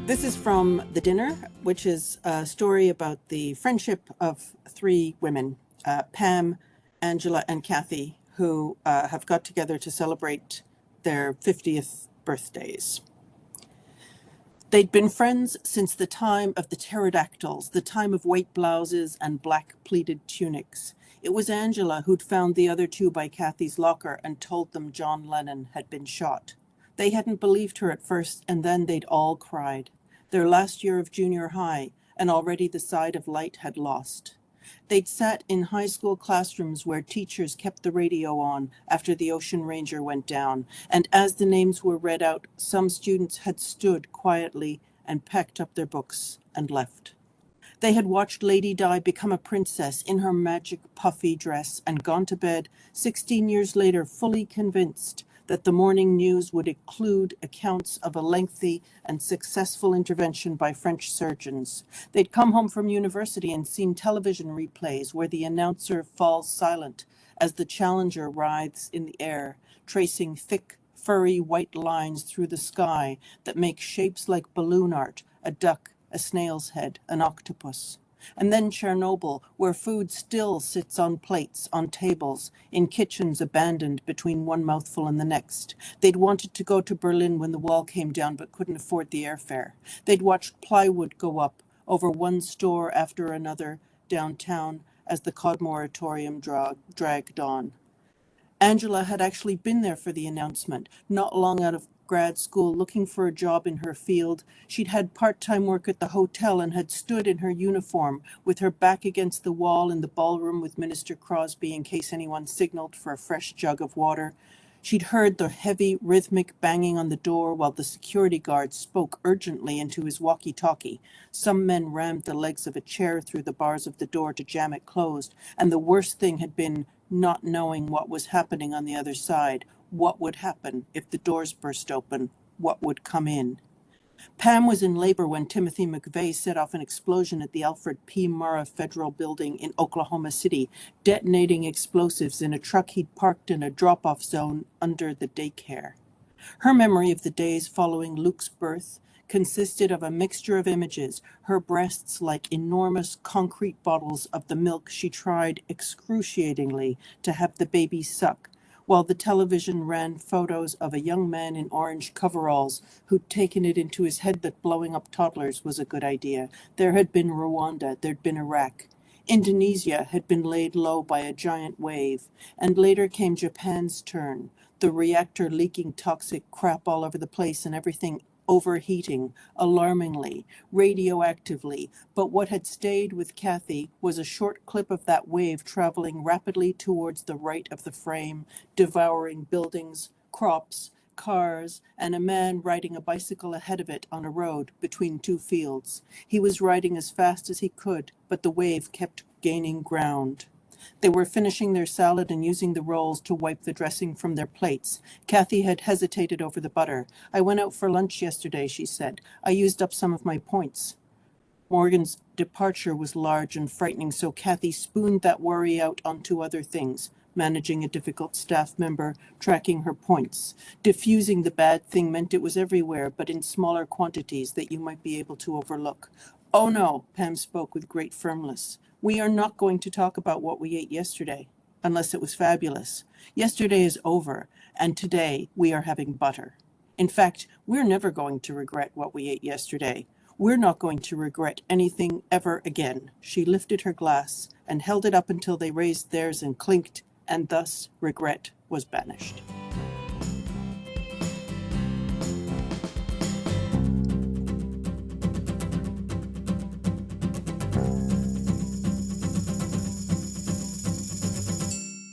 This is from The Dinner, which is a story about the friendship of three women, Pam, Angela, and Kathy, who have got together to celebrate their 50th birthdays. They'd been friends since the time of the pterodactyls, the time of white blouses and black pleated tunics. It was Angela who'd found the other two by Kathy's locker and told them John Lennon had been shot. They hadn't believed her at first, and then they'd all cried. Their last year of junior high, and already the side of light had lost. They'd sat in high school classrooms where teachers kept the radio on after the Ocean Ranger went down, and as the names were read out, some students had stood quietly and packed up their books and left. They had watched Lady Di become a princess in her magic puffy dress and gone to bed 16 years later fully convinced that the morning news would include accounts of a lengthy and successful intervention by French surgeons. They'd come home from university and seen television replays where the announcer falls silent as the Challenger writhes in the air, tracing thick, furry white lines through the sky that make shapes like balloon art, a duck, a snail's head, an octopus. And then Chernobyl, where food still sits on plates, on tables, in kitchens abandoned between one mouthful and the next. They'd wanted to go to Berlin when the wall came down but couldn't afford the airfare. They'd watched plywood go up over one store after another downtown as the cod moratorium dragged on. Angela had actually been there for the announcement, not long out of grad school, looking for a job in her field. She'd had part-time work at the hotel and had stood in her uniform with her back against the wall in the ballroom with Minister Crosby in case anyone signaled for a fresh jug of water. She'd heard the heavy, rhythmic banging on the door while the security guard spoke urgently into his walkie-talkie. Some men rammed the legs of a chair through the bars of the door to jam it closed, and the worst thing had been not knowing what was happening on the other side. What would happen if the doors burst open? What would come in? Pam was in labor when Timothy McVeigh set off an explosion at the Alfred P. Murrah Federal Building in Oklahoma City, detonating explosives in a truck he'd parked in a drop-off zone under the daycare. Her memory of the days following Luke's birth consisted of a mixture of images, her breasts like enormous concrete bottles of the milk she tried excruciatingly to have the baby suck, while the television ran photos of a young man in orange coveralls who'd taken it into his head that blowing up toddlers was a good idea. There had been Rwanda, there'd been Iraq. Indonesia had been laid low by a giant wave, and later came Japan's turn, the reactor leaking toxic crap all over the place and everything overheating, alarmingly, radioactively, but what had stayed with Kathy was a short clip of that wave traveling rapidly towards the right of the frame, devouring buildings, crops, cars, and a man riding a bicycle ahead of it on a road between two fields. He was riding as fast as he could, but the wave kept gaining ground. They were finishing their salad and using the rolls to wipe the dressing from their plates. Kathy had hesitated over the butter. "I went out for lunch yesterday," she said. "I used up some of my points." Morgan's departure was large and frightening, so Kathy spooned that worry out onto other things, managing a difficult staff member, tracking her points. Diffusing the bad thing meant it was everywhere, but in smaller quantities that you might be able to overlook. "Oh no," Pam spoke with great firmness. "We are not going to talk about what we ate yesterday, unless it was fabulous. Yesterday is over, and today we are having butter. In fact, we're never going to regret what we ate yesterday. We're not going to regret anything ever again." She lifted her glass and held it up until they raised theirs and clinked, and thus regret was banished.